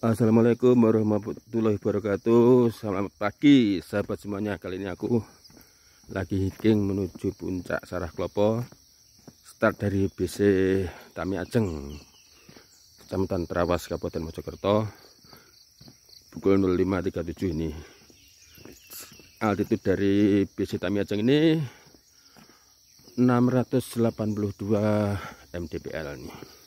Assalamualaikum warahmatullahi wabarakatuh. Selamat pagi sahabat semuanya. Kali ini aku lagi hiking menuju puncak Sarah Klopo. Start dari BC Tami Ajeng, Kecamatan Trawas, Kabupaten Mojokerto, pukul 05.37 ini. Altitude dari BC Tami Ajeng ini 682 mdpl nih.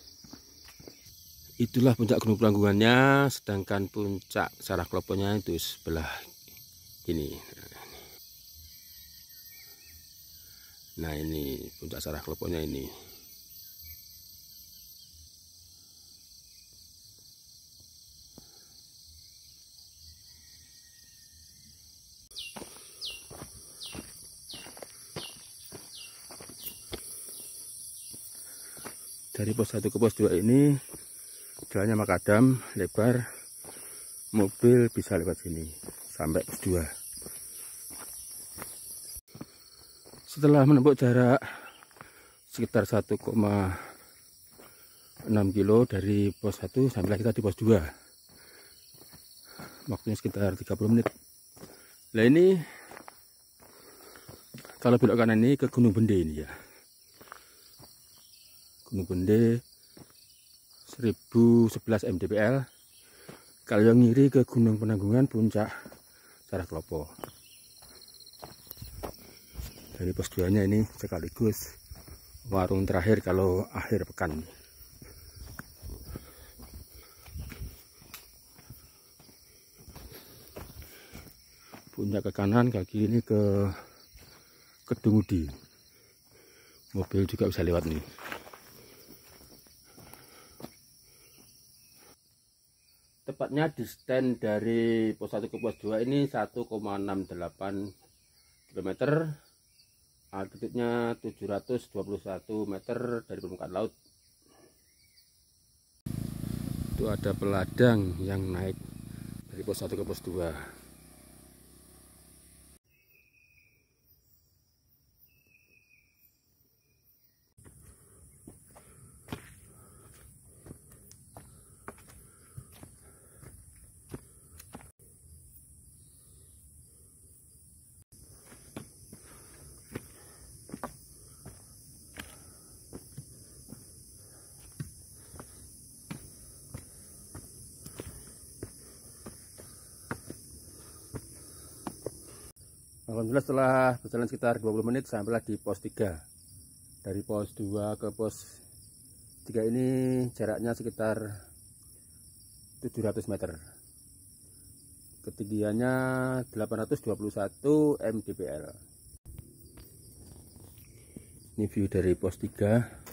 Itulah puncak Gunung Pelanggungannya, sedangkan puncak Sarah Kloponya itu sebelah ini. Nah, ini puncak Sarah Kloponya ini. Dari pos 1 ke pos 2 ini jalannya makadam, lebar, mobil bisa lewat sini sampai pos 2. Setelah menempuh jarak sekitar 1,6 kilo dari pos 1 sampai kita di pos 2. Waktunya sekitar 30 menit. Nah, ini kalau belok kanan ini ke Gunung Bende ini ya. Gunung Bende 1011 mdpl. Kalau yang ngiri ke Gunung Penanggungan puncak Sarah Klopo. Dari pos 2 nya ini sekaligus warung terakhir kalau akhir pekan. Puncak ke kanan, kaki ini ke Kedungudi. Mobil juga bisa lewat nih. Tepatnya di stand dari pos 1 ke pos 2 ini 1,68 km. Altitude-nya 721 meter dari permukaan laut. Itu ada peladang yang naik dari pos 1 ke pos 2. Alhamdulillah setelah berjalan sekitar 20 menit sampailah di pos 3. Dari pos 2 ke pos 3 ini jaraknya sekitar 700 meter. Ketinggiannya 821 mdpl. Ini view dari pos 3.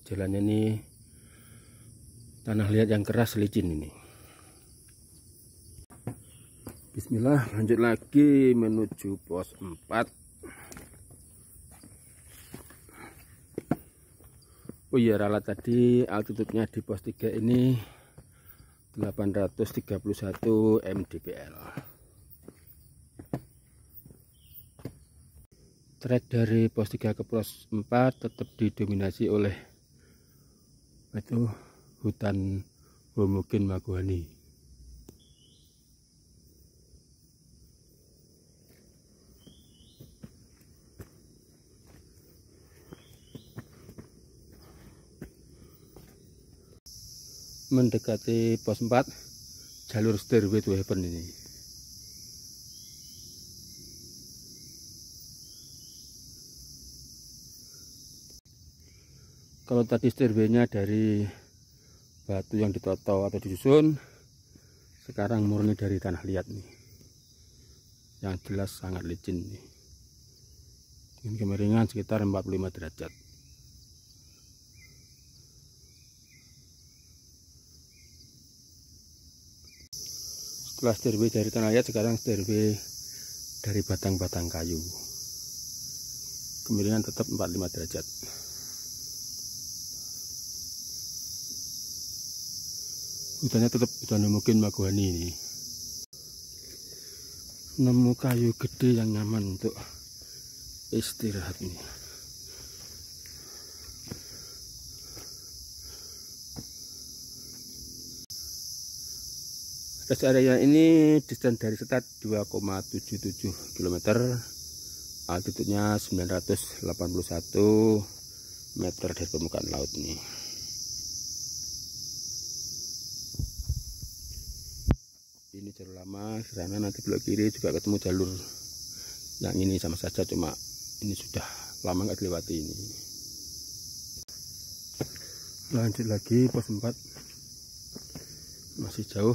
Jalannya ini tanah liat yang keras, licin ini. Bismillah, lanjut lagi menuju pos 4. Oh iya, ralat tadi altitude-nya di pos 3 ini 831 mdpl. Trek dari pos 3 ke pos 4 tetap didominasi oleh itu hutan homogen Maguani. Mendekati pos 4, jalur Stairway to Heaven ini. Kalau tadi stairway-nya dari batu yang ditoto atau disusun, sekarang murni dari tanah liat nih. Yang jelas sangat licin nih. Dengan kemiringan sekitar 45 derajat. Setelah stairway dari tanah liat, sekarang stairway dari batang-batang kayu. Kemiringan tetap 45 derajat. Hutannya tetap hutan homogen Maguani ini. nemu kayu gede yang nyaman untuk istirahat ini. Rest area ini distance dari start 2,77 km, altitude-nya 981 meter dari permukaan laut ini. Ini jalur lama, di sana nanti belok kiri juga ketemu jalur yang ini sama saja, cuma ini sudah lama nggak dilewati ini. Lanjut lagi pos 4, masih jauh.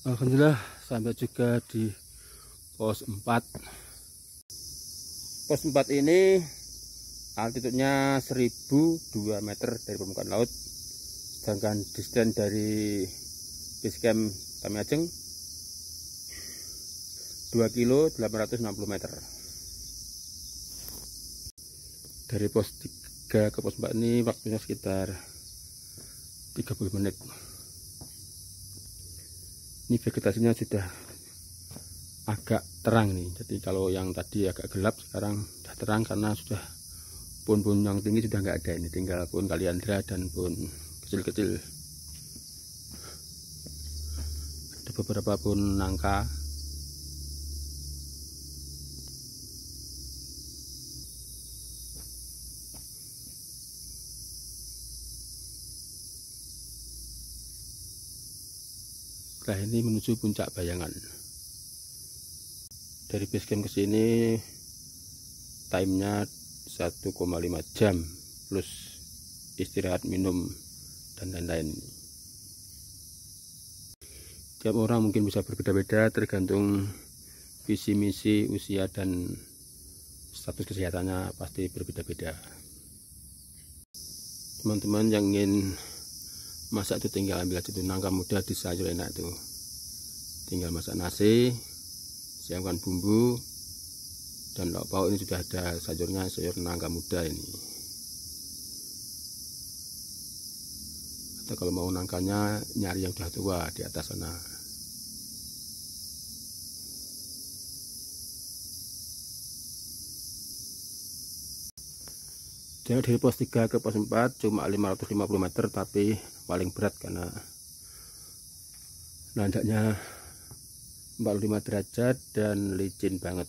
Alhamdulillah sampai juga di pos 4. Pos 4 ini altitude-nya 1002 meter dari permukaan laut, sedangkan distance dari base camp Tami Ajeng 2 kilo 860 meter. Dari pos 3 ke pos 4 ini waktunya sekitar 30 menit. Ini vegetasinya sudah agak terang nih, jadi kalau yang tadi agak gelap sekarang sudah terang karena sudah pohon-pohon yang tinggi sudah nggak ada, ini tinggal pohon kaliandra dan pohon kecil-kecil. Ada beberapa pohon nangka. Setelah ini menuju puncak Bayangan. Dari base camp ke sini timenya 1,5 jam plus istirahat, minum dan lain-lain. Tiap orang mungkin bisa berbeda-beda tergantung visi misi, usia dan status kesehatannya pasti berbeda-beda. Teman-teman yang ingin masak itu tinggal ambil aja tuh nangka muda di sayur enak tuh, tinggal masak nasi, siapkan bumbu dan lauk pauk. Ini sudah ada sayurnya, sayur nangka muda ini. Atau kalau mau nangkanya nyari yang sudah tua di atas sana. Jadi dari pos 3 ke pos 4 cuma 550 meter, tapi paling berat karena nanjaknya 45 derajat dan licin banget.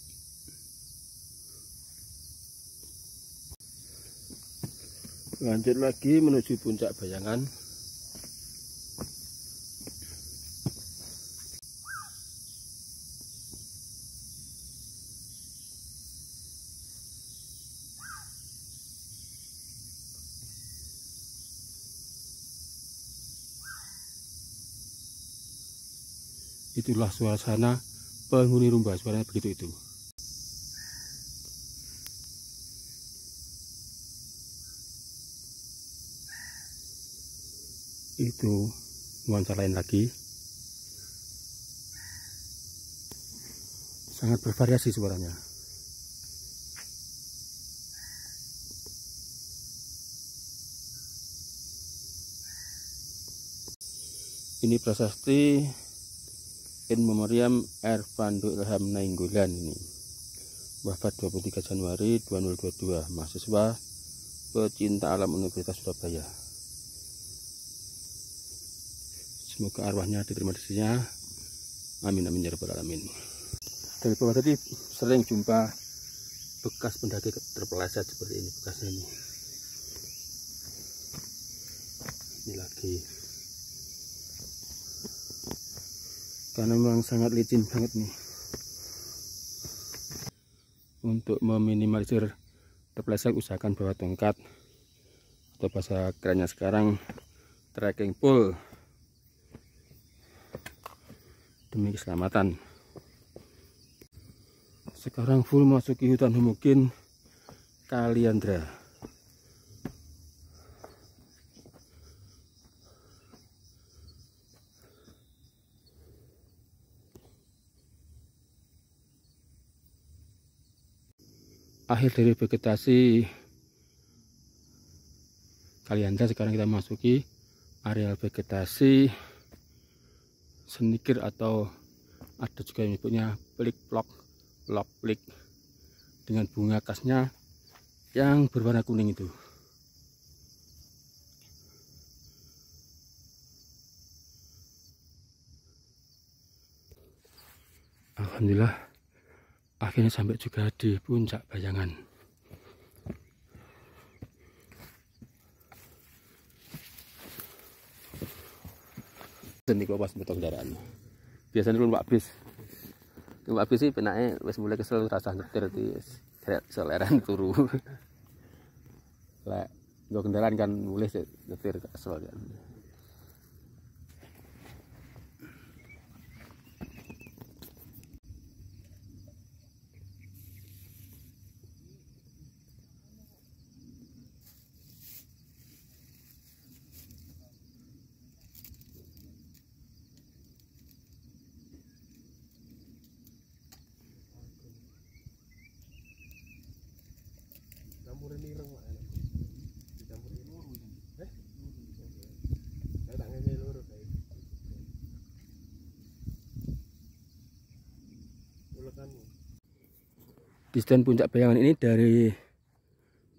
Lanjut lagi menuju puncak Bayangan. Itulah suasana penghuni Rumba, suaranya begitu itu. Itu nuansa lain lagi, sangat bervariasi suaranya. Ini prasasti In Memoriam Ervando Ilham Nainggolan ini, wafat 23 Januari 2022, mahasiswa pecinta alam Universitas Surabaya. Semoga arwahnya diterima di sisinya. Amin amin ya rabbal alamin. Dari bawah tadi sering jumpa bekas pendaki terpeleset seperti ini bekasnya ini. Ini lagi. Karena memang sangat licin banget nih. Untuk meminimalisir terpeleset usahakan bawa tongkat atau bahasa kerennya sekarang trekking pole demi keselamatan. Sekarang full masuki hutan homogen Kaliandra. Akhir dari vegetasi Kalianda. Sekarang kita masuki areal vegetasi senikir, atau ada juga yang menyebutnya plik plok, lok plik, dengan bunga khasnya yang berwarna kuning itu. Alhamdulillah akhirnya sampai juga di puncak bayangan. Dan di kelopas betul kendaraan. Biasanya dulu Pak bis. Pak bis sih penaknya wis mulai kesel rasa nyetir di seleran turu. Lah, nggo kendaraan kan mulai nyetir kesel kan. Distance puncak bayangan ini dari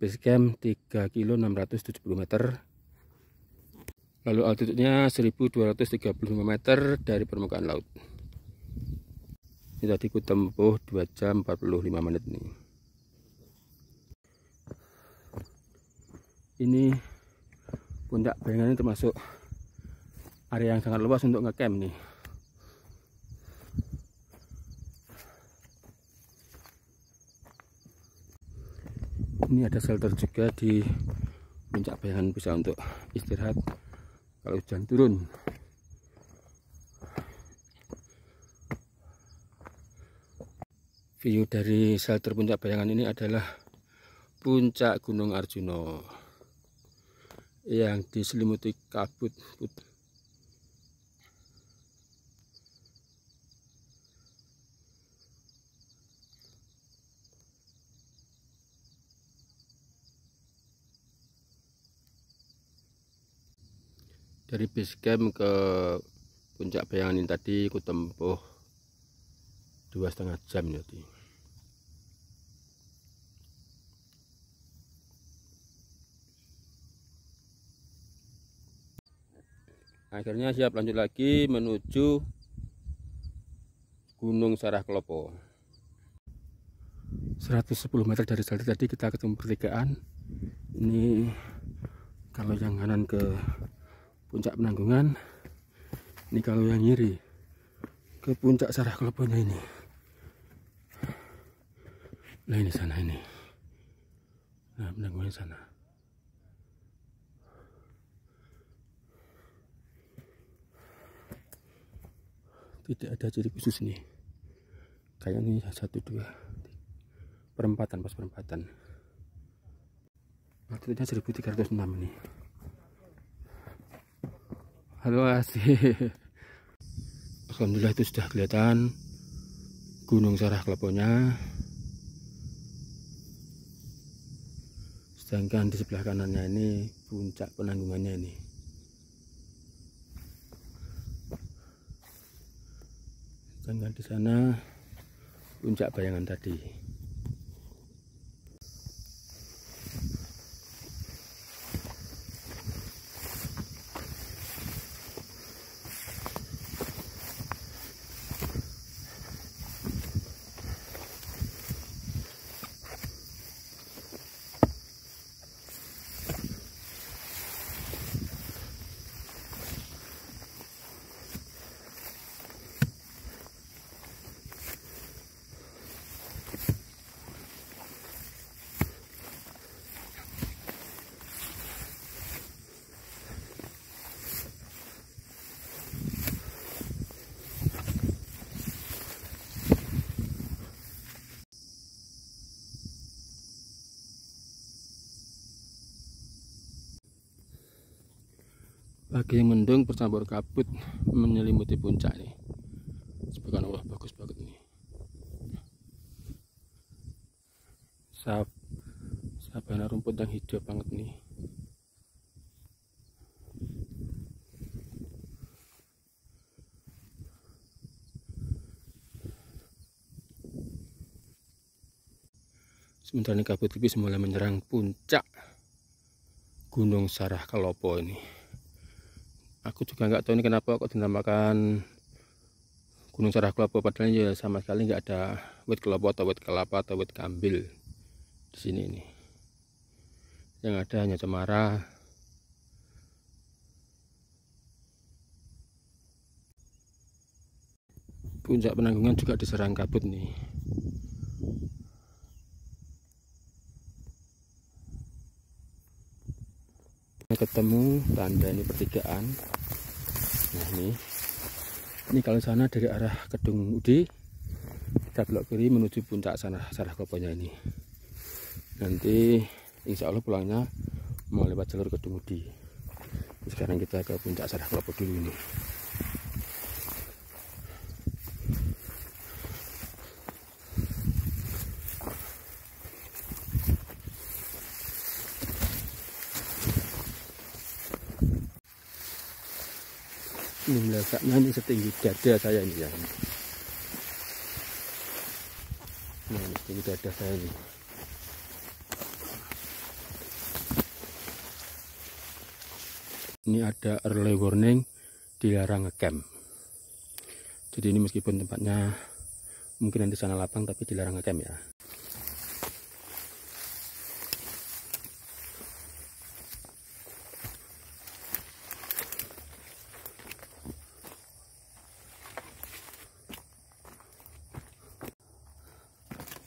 base camp 3 km 670 meter. Lalu altitude-nya 1235 meter dari permukaan laut. Ini tadi ku tempuh 2 jam 45 menit nih. Ini puncak bayangan ini termasuk area yang sangat luas untuk ngecamp nih. Ini ada shelter juga di puncak bayangan, bisa untuk istirahat kalau hujan turun. View dari shelter puncak bayangan ini adalah puncak Gunung Arjuna yang diselimuti kabut putih. Dari base camp ke puncak bayangan ini tadi ku tempuh 2,5 jam jadi. Akhirnya siap lanjut lagi menuju Gunung Sarah Klopo. 110 meter dari shelter tadi kita ketemu pertigaan. Ini kalau yang kanan ke puncak Penanggungan, ini kalau yang kiri ke puncak Sarah Kloponya ini. Nah ini sana ini. Nah Penanggungan sana. Tidak ada ciri khusus nih. Kayaknya ini 1, 2 perempatan, pas perempatan. Maksudnya 1306 ini. Halo asih. Alhamdulillah itu sudah kelihatan Gunung Sarah Kloponya. Sedangkan di sebelah kanannya ini puncak Penanggungannya ini. Sedangkan di sana puncak bayangan tadi. Pagi yang mendung bercampur kabut menyelimuti puncak nih. Subhanallah, bagus banget nih. Sabana rumput yang hijau banget nih. Sementara ini kabut tipis mulai menyerang puncak Gunung Saraklopo ini. Aku juga nggak tahu ini kenapa kok dinamakan Gunung Saraklopo, padahal ya sama sekali nggak ada wit kelopo atau wit kelapa atau wit kambil di sini ini. Yang ada hanya cemara. Puncak Penanggungan juga diserang kabut nih. Ketemu tanda ini pertigaan. Nah ini kalau sana dari arah Kedung Udi, kita belok kiri menuju puncak sana Sarakloponya ini. Nanti insya Allah pulangnya mau lewat jalur Kedung Udi. Sekarang kita ke puncak Saraklopo dulu ini. Ini melesaknya ini setinggi dada saya ini ya. Nah, ini setinggi dada saya ini. Ini ada early warning, dilarang ngecamp. Jadi ini meskipun tempatnya mungkin nanti sana lapang, tapi dilarang ngecamp ya.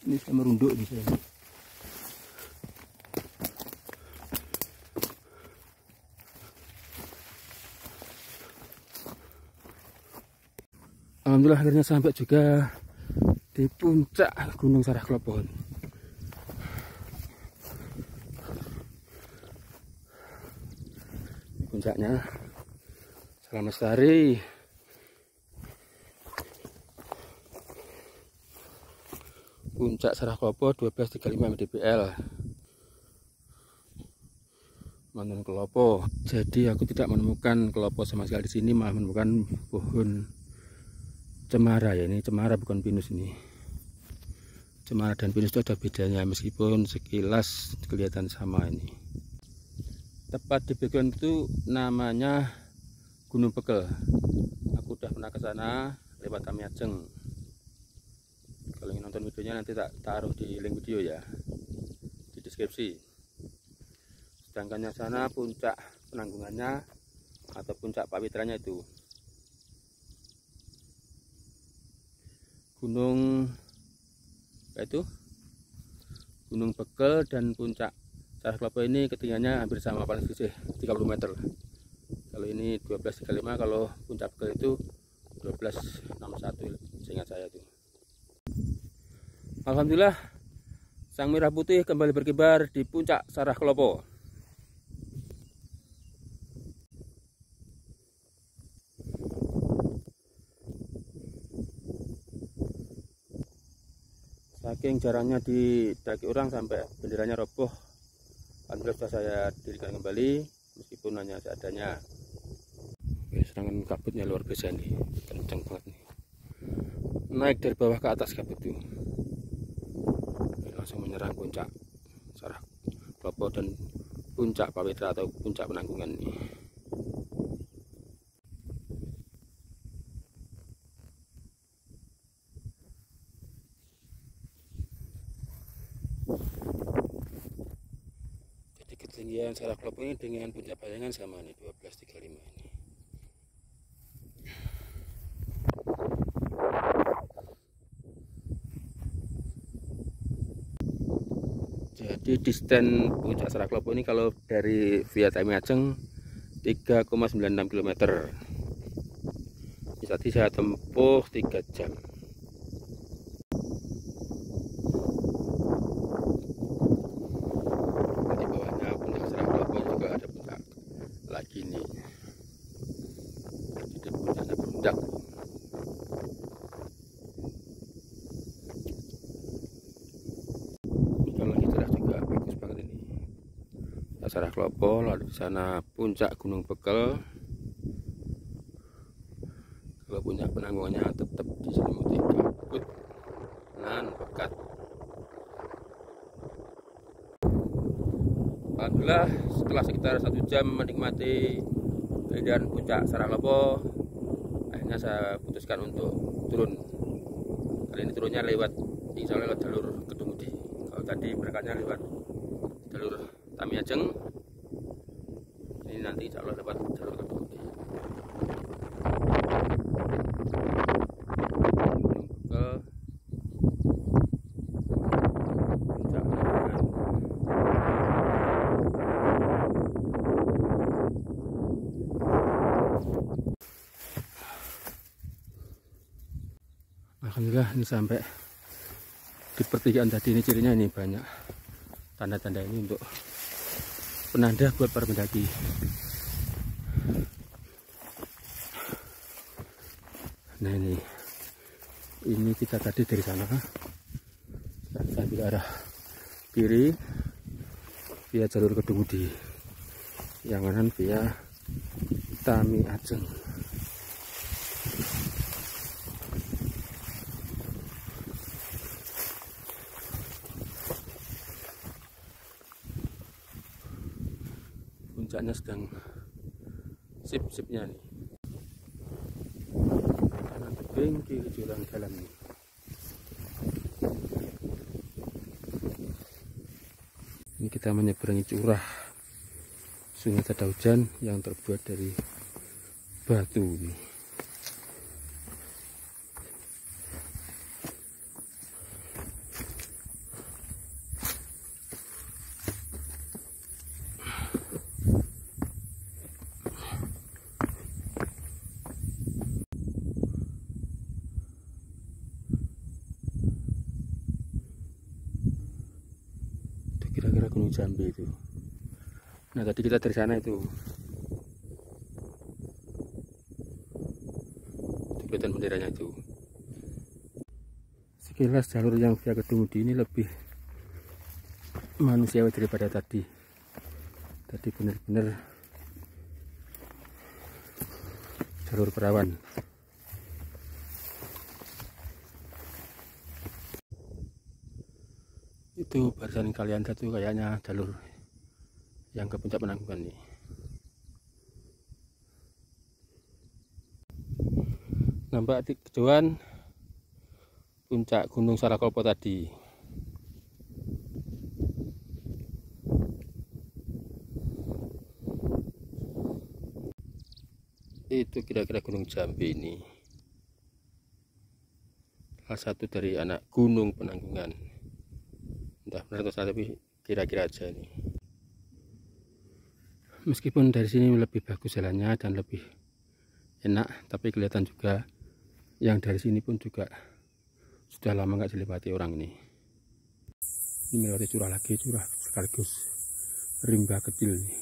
Ini saya merunduk di sini. Alhamdulillah akhirnya sampai juga di puncak Gunung Saraklopo. Puncaknya Salam Lestari. Puncak Saraklopo 1235 mdpl. Mantan kelopo. Jadi aku tidak menemukan kelopo sama sekali di sini, malah menemukan pohon cemara ya. Ini cemara bukan pinus ini. Cemara dan pinus itu ada bedanya, meskipun sekilas kelihatan sama ini. Tepat di bagian itu namanya Gunung Pekel. Aku udah pernah ke sana lewat Tamiajeng. Kalau ingin nonton videonya nanti tak taruh di link video ya, di deskripsi. Sedangkan yang sana puncak Penanggungannya atau puncak Pawitranya itu Gunung Bekel dan puncak Saraklopo ini ketinggiannya hampir sama, paling sedikit 30 meter. Kalau ini 1235, kalau puncak Bekel itu 1261 seingat saya tuh. Alhamdulillah sang merah putih kembali berkibar di puncak Saraklopo. Saking jarangnya didaki orang sampai benderanya roboh, alhamdulillah sudah saya dirikan kembali meskipun hanya seadanya. Serangan kabutnya luar biasa nih, kencang banget nih. Naik dari bawah ke atas kabut tuh. Langsung menyerang puncak Saraklopo dan puncak Pawitra atau puncak Penanggungan ini. Jadi ketinggian Saraklopo ini dengan puncak Bayangan sama nih, 1235 ini. Jadi distance puncak Saraklopo ini kalau dari via Tamiajeng 3,96 km. Tadi saya tempuh 3 jam. Di bawahnya puncak Saraklopo juga ada puncak lagi nih. Jadi puncaknya berudak. Saraklopo, lalu di sana puncak Gunung Bekel. Kalau puncak Penanggungannya tetap di sini kabut nan pekat. Alhamdulillah setelah sekitar 1 jam menikmati keindahan puncak Saraklopo, akhirnya saya putuskan untuk turun. Kali ini turunnya lewat, insya Allah lewat jalur Kedungudi. Kalau tadi berangkatnya lewat jalur Tamiajeng, ini nanti insya Allah lewat jalur Kedungudi. Ke puncak Penanggungan. Alhamdulillah ini sampai di pertigaan tadi. Ini cirinya ini banyak tanda-tanda ini untuk penanda buat para pendaki. Nah ini kita tadi dari sana, kita ambil arah kiri via jalur Kedungudi, yang kanan via Tamiajeng. Puncaknya sedang sip-sipnya nih, kanan tebing kiri jurang dalam nih. Ini kita menyeberangi curah Sungai Tadaujan yang terbuat dari batu nih. Kira-kira Gunung Jambe itu. Nah tadi kita dari sana itu kelihatan benderanya itu. Sekilas jalur yang via Kedungudi ini lebih manusiawi daripada tadi. Tadi benar-benar jalur perawan. Itu barisan kalian satu kayaknya jalur yang ke puncak Penanggungan nih. Nampak di kejauhan puncak Gunung Saraklopo tadi. Itu kira-kira Gunung Jambe ini, salah satu dari anak Gunung Penanggungan. Entah benar atau salah, tapi kira-kira aja nih. Meskipun dari sini lebih bagus jalannya dan lebih enak, tapi kelihatan juga yang dari sini pun juga sudah lama nggak dilewati orang ini. Ini melewati curah lagi, curah sekaligus rimba kecil nih.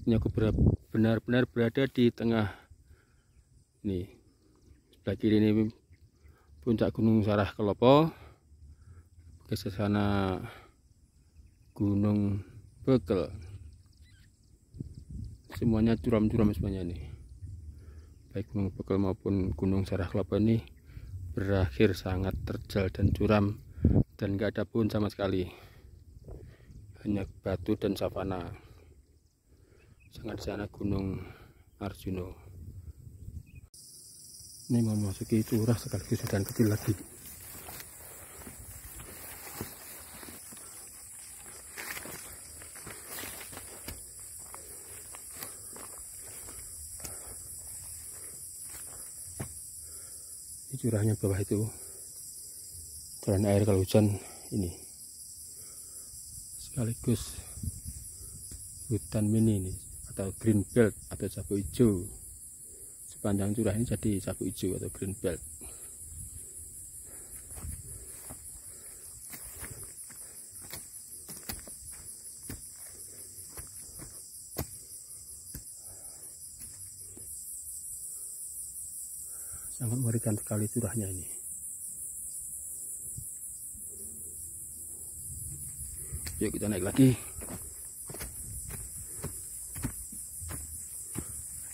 Ini aku benar-benar berada di tengah nih. Sebelah kiri ini puncak Gunung Saraklopo, ke sana Gunung Bekel. Semuanya curam-curam semuanya nih. Baik Gunung Bekel maupun Gunung Saraklopo ini berakhir sangat terjal dan curam, dan nggak ada pohon sama sekali. Hanya batu dan savana. Sangat di sana Gunung Arjuno. Ini mau memasuki curah sekaligus hutan kecil lagi. Ini curahnya bawah itu jalan air kalau hujan ini, sekaligus hutan mini ini atau green belt atau sapu hijau. Sepanjang curah ini jadi sapu hijau atau green belt. Sangat mengerikan sekali curahnya ini. Yuk kita naik lagi.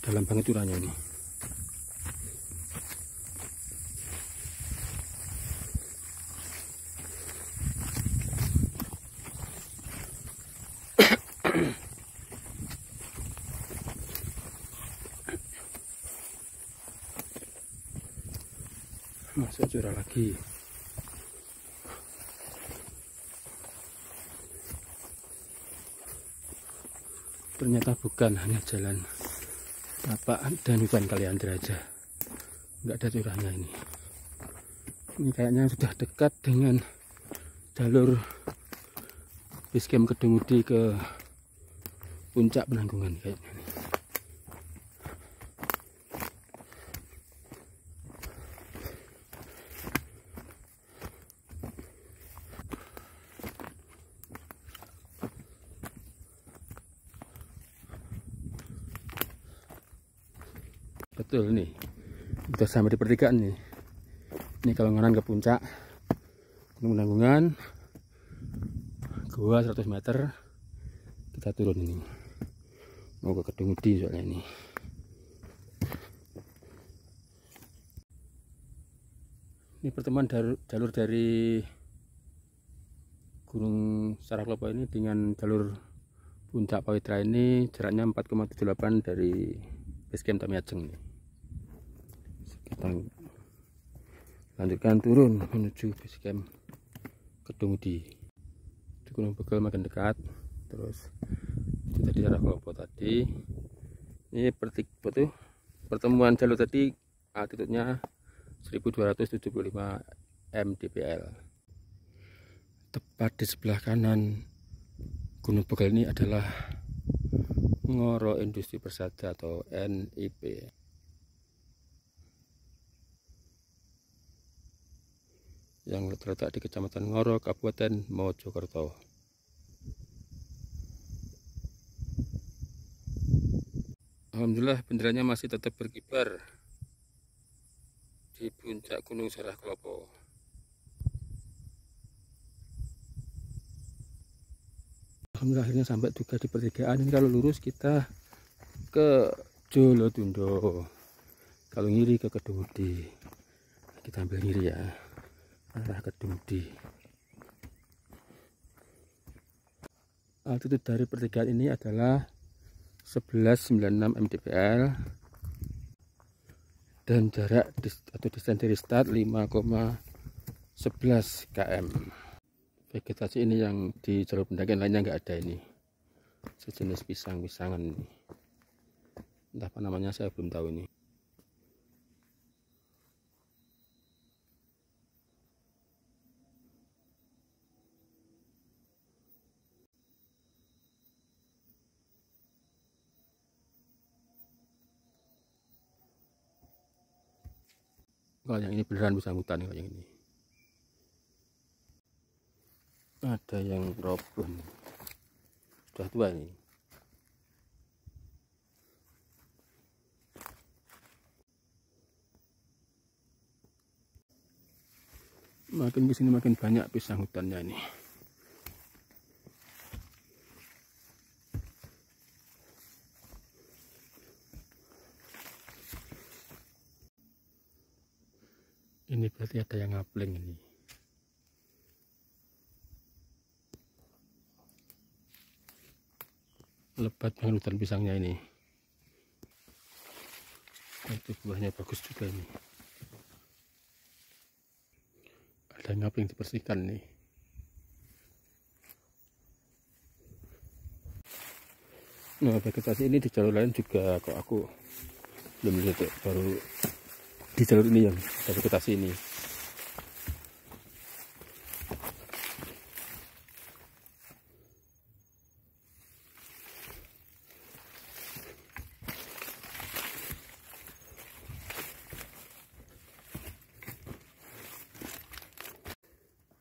Dalam banget curahnya ini. Masuk curah lagi. Ternyata bukan hanya jalan tapak dan hutan Kaliandra aja, nggak ada curahnya ini. Ini kayaknya sudah dekat dengan jalur basecamp Kedung Mudi ke puncak Penanggungan kayaknya nih. Betul nih, kita sampai di pertigaan nih. Ini kalau ngonan ke puncak Penanggungan, gua 100 meter, kita turun ini. Mau ke Kedung Mudi soalnya ini. Ini pertemuan jalur dari Gunung Saraklopo ini dengan jalur puncak Pawitra ini jaraknya 4,78 dari basecamp Tamiajeng nih. Kita lanjutkan turun menuju basecamp Kedung Mudi. Di Gunung Begal makin dekat. Terus itu tadi Saraklopo tadi. Ini pertemuan jalur tadi altitudenya 1275 mdpl. Tepat di sebelah kanan Gunung Begal ini adalah Ngoro Industri Persada atau NIP. Yang terletak di Kecamatan Ngoro, Kabupaten Mojokerto. Alhamdulillah benderanya masih tetap berkibar di puncak Gunung Saraklopo. Alhamdulillah akhirnya sampai juga di pertigaan. Ini kalau lurus kita ke Jolotundo, kalau ngiri ke Kedung Mudi. Kita ambil ngiri ya, arah Kedung Mudi. Altitude dari pertigaan ini adalah 1196 mdpl dan jarak atau distance dari start 5,11 km. Vegetasi ini yang di jalur pendakian lainnya nggak ada ini, sejenis pisang-pisangan ini, entah apa namanya saya belum tahu ini. Kalau yang ini beneran pisang hutan, kalau yang ini ada yang roboh, sudah tua ini. Makin kesini makin banyak pisang hutannya ini. Ini berarti ada yang ngapling ini. Lebat banget hutan pisangnya ini. Itu buahnya bagus juga ini. Ada yang ngapling dibersihkan nih. Nah, vegetasi ini di jalur lain juga kok aku belum lihat, baru di jalur ini yang ada vegetasi ini.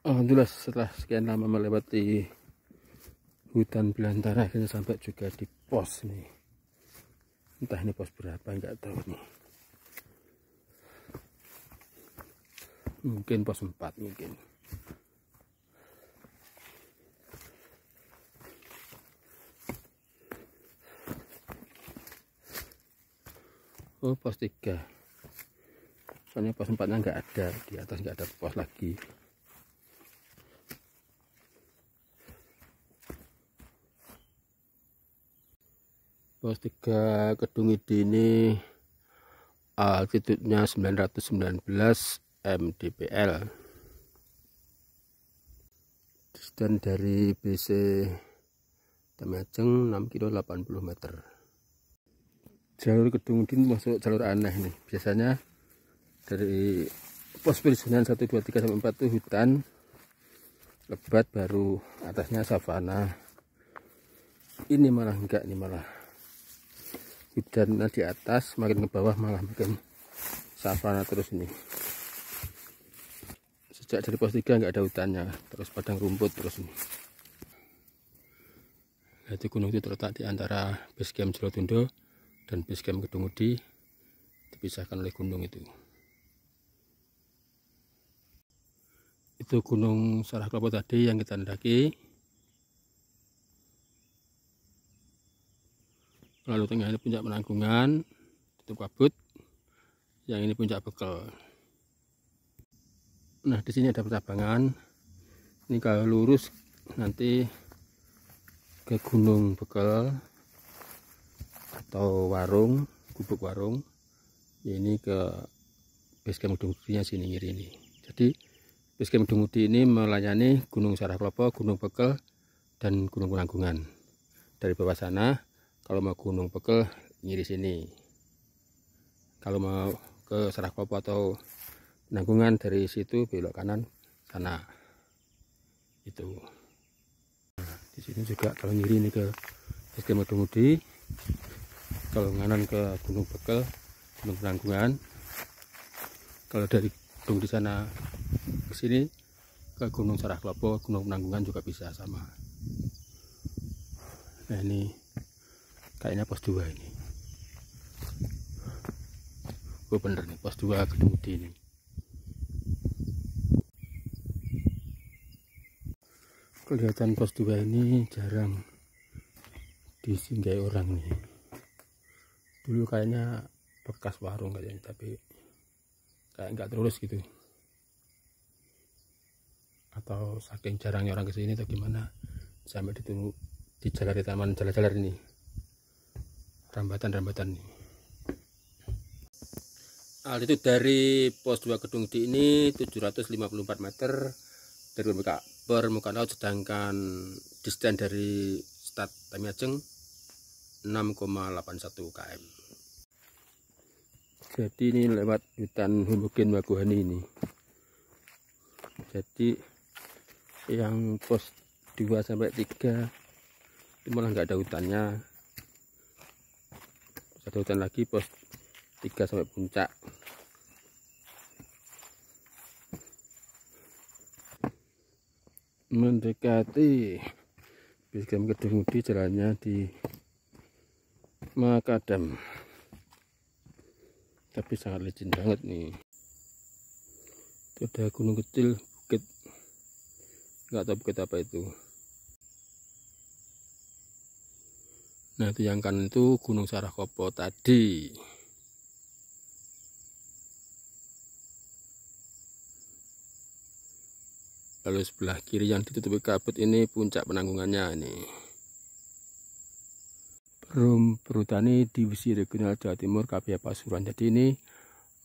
Alhamdulillah setelah sekian lama melewati hutan belantara akhirnya sampai juga di pos nih. Entah ini pos berapa nggak tahu nih. Mungkin pos 4 mungkin. Oh, pos 3. Soalnya pos 4-nya nggak ada, di atas nggak ada pos lagi. Pos 3 Kedung Mudi ini altitudenya 919 MDPL. Distance dari BC Temajeng 6 km 80 meter. Jalur Kedung Mudi masuk jalur aneh nih. Biasanya dari pos perizinan 1, 2, 3 sampai 4 itu hutan lebat, baru atasnya savana. Ini malah enggak, ini malah hutan di atas, makin ke bawah malah makin savana terus ini. Sejak dari pos 3 enggak ada hutannya, terus padang rumput terus ini. Itu gunung itu terletak di antara base camp Jelotundo dan base camp Kedung Mudi, dipisahkan oleh gunung itu. Itu Gunung Sarah Klopo tadi yang kita mendaki. Lalu tengah ini puncak Penanggungan, tutup kabut. Yang ini puncak Bekel. Nah, di sini ada percabangan. Ini kalau lurus nanti ke Gunung Bekel atau Warung, Gubuk Warung. Ini ke base camp Kedung Mudi sini ngiri ini. Jadi base camp Kedung Mudi ini melayani Gunung Sarah Klopo, Gunung Bekel, dan Gunung Penanggungan. Dari bawah sana, kalau mau Gunung Bekel ngiri sini. Kalau mau ke Sarah Klopo atau Penanggungan dari situ belok kanan sana. Itu. Di sini juga kalau ngiri ini ke base camp Kedung Mudi, kalau nganan ke Gunung Bekel, Gunung Penanggungan. Kalau dari gunung di sana ke sini ke Gunung Sarah Klopo, Gunung Penanggungan juga bisa sama. Nah, ini kayaknya pos 2 ini. Oh bener nih, pos 2 Kedung Mudi ini. Kelihatan pos 2 ini jarang disinggahi orang nih. Dulu kayaknya bekas warung kayaknya, tapi kayak nggak terurus gitu. Atau saking jarangnya orang kesini atau gimana, sampai di jalan taman jalan-jalan ini, rambatan-rambatan nih. Altitude dari pos 2 Kedung Mudi ini 754 meter dari permukaan laut, sedangkan distance dari start Temajeng 6,81 km. Jadi ini lewat hutan Humbugen Waguhani ini. Jadi yang pos 2 sampai 3 itu malah nggak ada hutannya. Terus ada hutan lagi pos 3 sampai puncak. Mendekati base camp Kedung Mudi, jalannya di makadam, tapi sangat licin banget nih. Itu ada gunung kecil, bukit, nggak tahu bukit apa itu. Nah, itu yang kanan itu Gunung Sarah Klopo tadi. Lalu sebelah kiri yang ditutupi kabut ini puncak Penanggungannya ini. Perhutani Divisi Regional Jawa Timur KPH Pasuruan. Jadi ini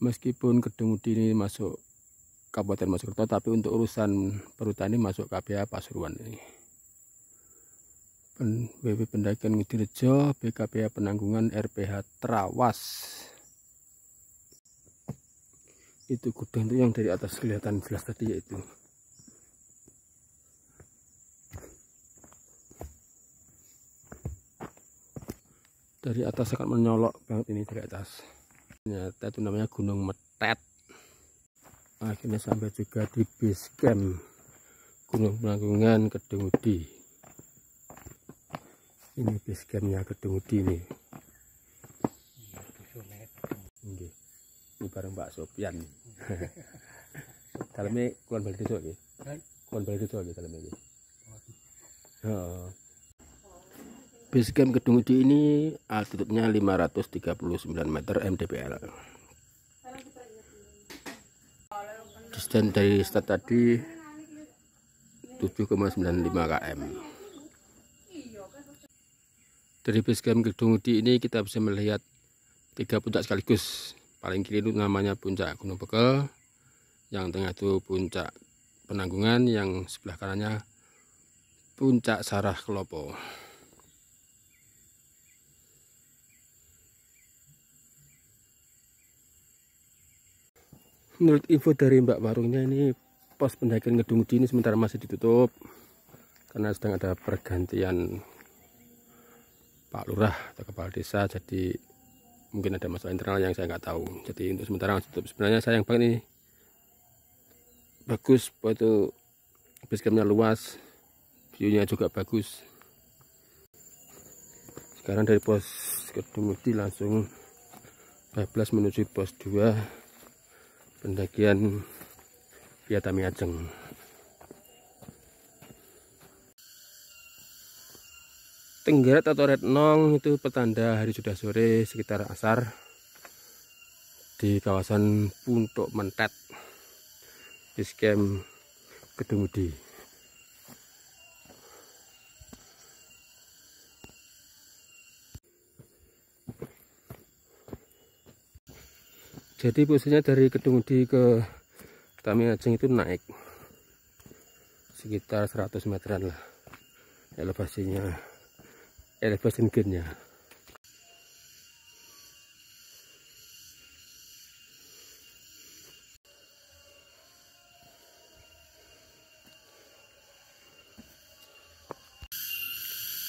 meskipun Kedung Mudi ini masuk Kabupaten Mojokerto, tapi untuk urusan perhutani masuk KPH Pasuruan ini. WP Pendakian Ngedirejo, BKPH Penanggungan, RPH Trawas. Itu gudang itu yang dari atas kelihatan jelas tadi, yaitu dari atas sangat menyolok banget ini dari atas. Ternyata itu namanya Gunung Metet. Akhirnya sampai juga di base camp Gunung Penanggungan Kedung Mudi. Ini base campnya Kedung Mudi ini. Ini bareng Mbak Sopian. Dalamnya kuan balik itu lagi. Kuan balik itu lagi dalamnya. Base camp Kedung Mudi ini altitude-nya 539 meter MDPL. Distance dari start tadi 7,95 km. Dari base camp Kedung Mudi ini kita bisa melihat 3 puncak sekaligus. Paling kiri itu namanya puncak Gunung Bekel, Yang tengah itu puncak Penanggungan, yang sebelah kanannya puncak Sarah Klopo. Menurut info dari Mbak Warungnya, ini pos pendakian Kedungudi ini sementara masih ditutup karena sedang ada pergantian Pak Lurah atau Kepala Desa, jadi mungkin ada masalah internal yang saya nggak tahu. Jadi untuk sementara masih tutup. Sebenarnya sayang banget ini, bagus foto basecampnya, luas, view-nya juga bagus. Sekarang dari pos Kedungudi langsung bablas menuju pos 2 pendakian via Tamiajeng. Tenggarat atau red nong itu petanda hari sudah sore sekitar asar di kawasan Puntuk Mentet, basecamp Kedungudi. Jadi posisinya dari Kedungudi ke Tamiajeng itu naik sekitar 100 meteran lah elevasinya, elevasi gainnya.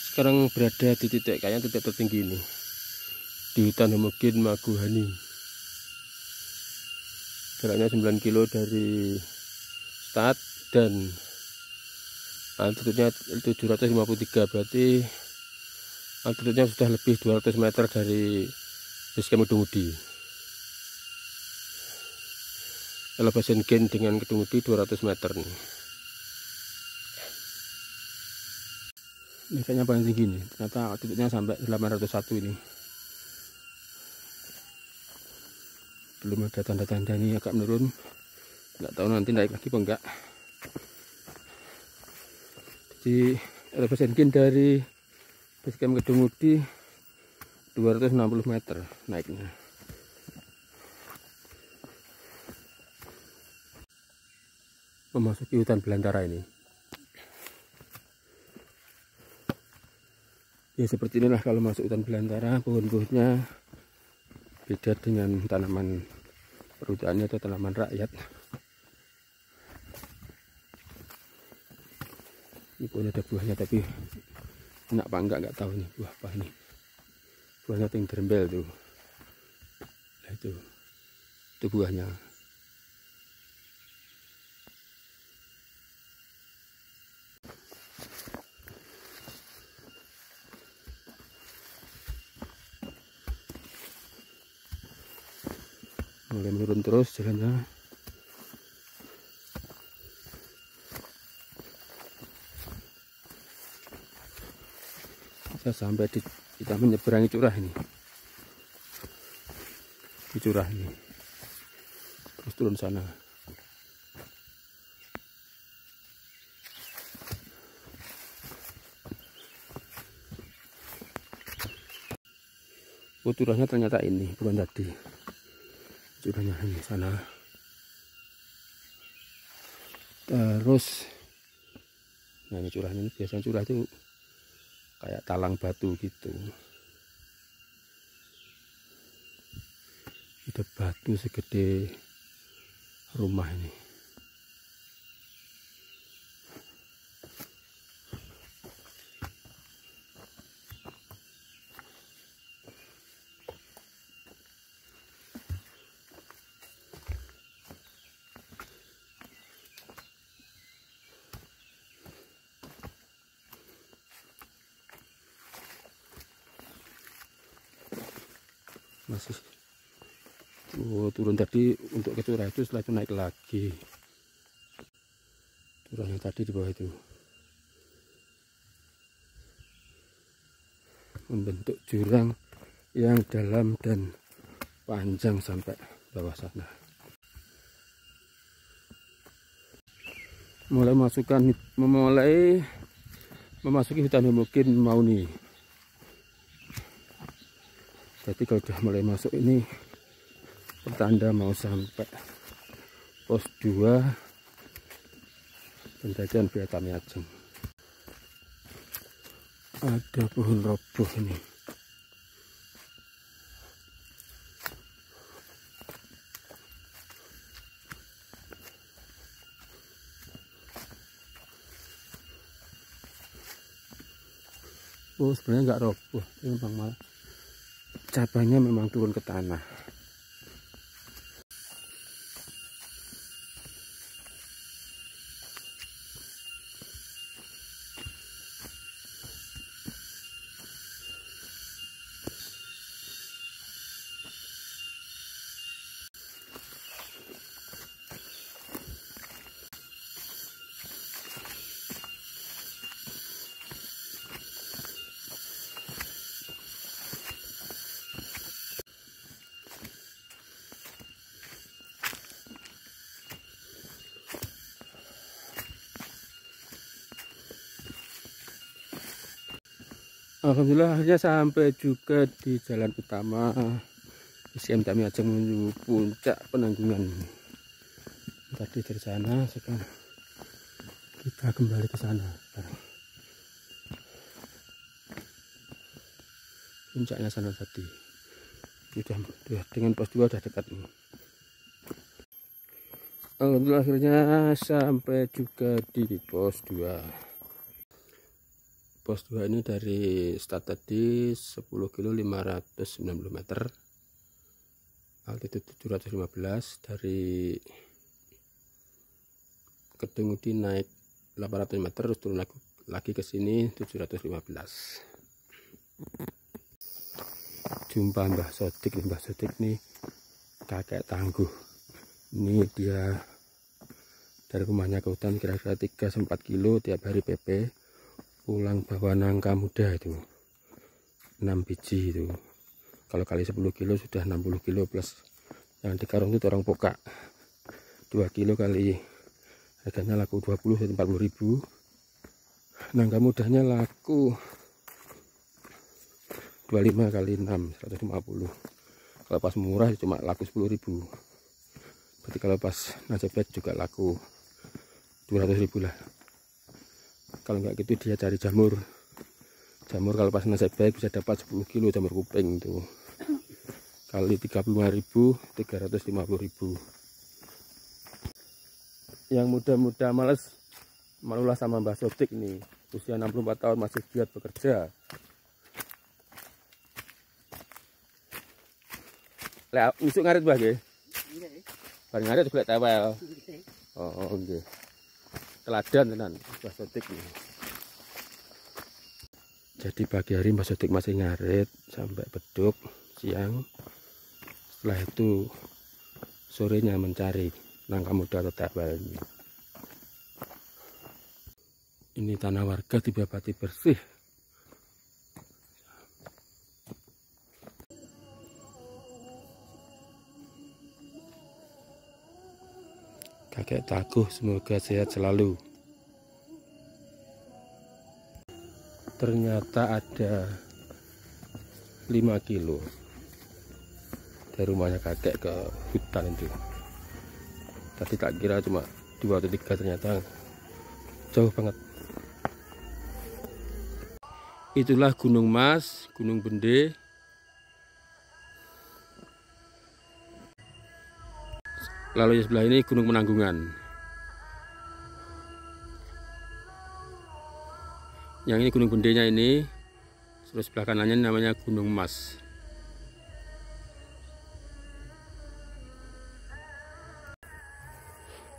Sekarang berada di titik kayaknya titik tertinggi ini, di hutan homogen Maguhani. Jaraknya 9 kilo dari start dan altitude-nya 753, berarti altitude-nya sudah lebih 200 meter dari basecamp Kedungudi. Elevation gain dengan Kedungudi 200 meter nih. Ini kayaknya paling tinggi nih, ternyata altitude-nya sampai 801 ini. Belum ada tanda-tanda ini agak menurun, nggak tahu nanti naik lagi apa enggak. Jadi elevation gain dari basecamp Kedungudi 260 meter naiknya. Memasuki hutan belantara ini. Ya seperti inilah kalau masuk hutan belantara, pohon-pohonnya beda dengan tanaman perhutani atau tanaman rakyat. Ini pohon ada buahnya, tapi enak apa enggak nggak tahu nih buah apa nih. Buahnya yang derembel tuh. Nah itu buahnya. Mulai menurun terus jalannya. Saya sampai kita menyeberangi curah ini. Di curah ini. Terus turun sana. Oh, curahnya ternyata ini, bukan tadi. Curahnya ini sana. Terus nah ini curahnya, ini biasanya curah itu kayak talang batu gitu. Ada batu segede rumah ini. Masih turun tadi untuk ke curah itu, setelah itu naik lagi. Curah yang tadi di bawah itu membentuk jurang yang dalam dan panjang sampai bawah sana. Mulai memasuki hutan homogen Mauni. Jadi kalau sudah mulai masuk ini pertanda mau sampai pos 2 pendakian via Tami Ajeng. Ada pohon roboh ini. Oh, sebenarnya nggak roboh, ini memang malah cabangnya memang turun ke tanah. Alhamdulillah akhirnya sampai juga di jalan utama ICM Tami Ajeng menuju puncak Penanggungan. Tadi dari sana, sekarang kita kembali ke sana sekarang. Puncaknya sana tadi. Sudah dengan pos 2 sudah dekat ini. Alhamdulillah akhirnya sampai juga di pos 2. Pos 2 ini dari start tadi 10 kilo 590 meter, altitude 715, dari Kedung Mudi naik 800 meter terus turun lagi ke sini 715. Jumpa Mbah Sodik. Mbah Sodik nih kakek tangguh. Ini dia dari rumahnya ke hutan kira-kira 3-4 kilo tiap hari PP. Pulang bawa nangka muda itu 6 biji itu. Kalau kali 10 kilo sudah 60 kilo plus yang di karung itu orang pokak 2 kilo kali harganya laku 20 40 ribu. Nangka mudanya laku 25 kali 6 150. Kalau pas murah cuma laku 10 ribu. Berarti kalau pas nasabek juga laku 200 ribu lah. Kalau nggak gitu dia cari jamur kalau pas nasib baik bisa dapat 10 kilo jamur kuping tuh kali 35.000 350.000. Yang muda-muda males malulah sama Mbah Sodik nih, usia 64 tahun masih giat bekerja. Lah usuk ngarit Mbah nggih? Nggih. Bareng ngarit golek tewel. Oh nggih. Teladan tenan Mbah Sodik ini. Jadi pagi hari Mbah Sodik masih ngarit sampai beduk siang. Setelah itu sorenya mencari nangka muda atau tewel ini. Ini tanah warga dibabati bersih. Kakek Taguh semoga sehat selalu. Ternyata ada 5 kilo dari rumahnya kakek ke hutan itu. Tadi tak kira cuma 2 atau 3, ternyata jauh banget. Itulah Gunung Mas, Gunung Bende. Lalu di sebelah ini Gunung Penanggungan. Yang ini Gunung Bendenya ini, terus sebelah kanannya namanya Gunung Mas.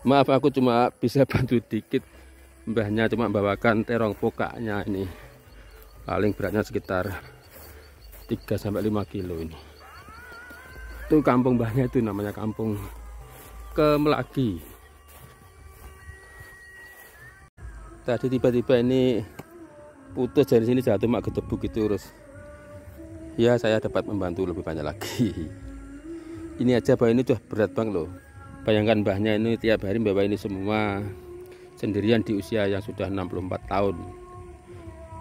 Maaf aku cuma bisa bantu dikit. Mbahnya cuma bawakan terong pokaknya ini. Paling beratnya sekitar 3-5 kilo ini. Itu kampung mbahnya, itu namanya kampung Kemelagi. Tadi tiba-tiba ini putus dari sini, jatuh mak ketebuk gitu, terus ya saya dapat membantu lebih banyak lagi. Ini aja bahwa ini sudah berat bang loh. Bayangkan mbahnya ini tiap hari bawa ini semua sendirian di usia yang sudah 64 tahun.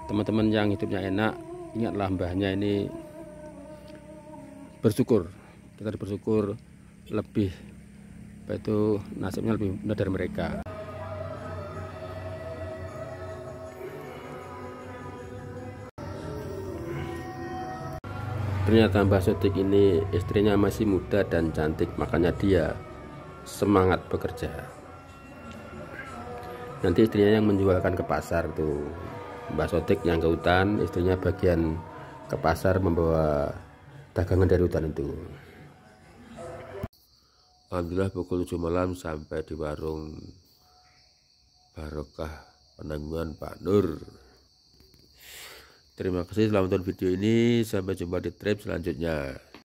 Teman-teman yang hidupnya enak, ingatlah mbahnya ini bersyukur. Kita bersyukur lebih apa itu nasibnya lebih mudah dari mereka. Ternyata Mbah Sodik ini istrinya masih muda dan cantik, makanya dia semangat bekerja. Nanti istrinya yang menjualkan ke pasar tuh. Mbah Sodik yang ke hutan, istrinya bagian ke pasar membawa dagangan dari hutan itu. Alhamdulillah pukul 7 malam sampai di warung Barokah Penanggungan Pak Nur. Terima kasih telah menonton video ini. Sampai jumpa di trip selanjutnya.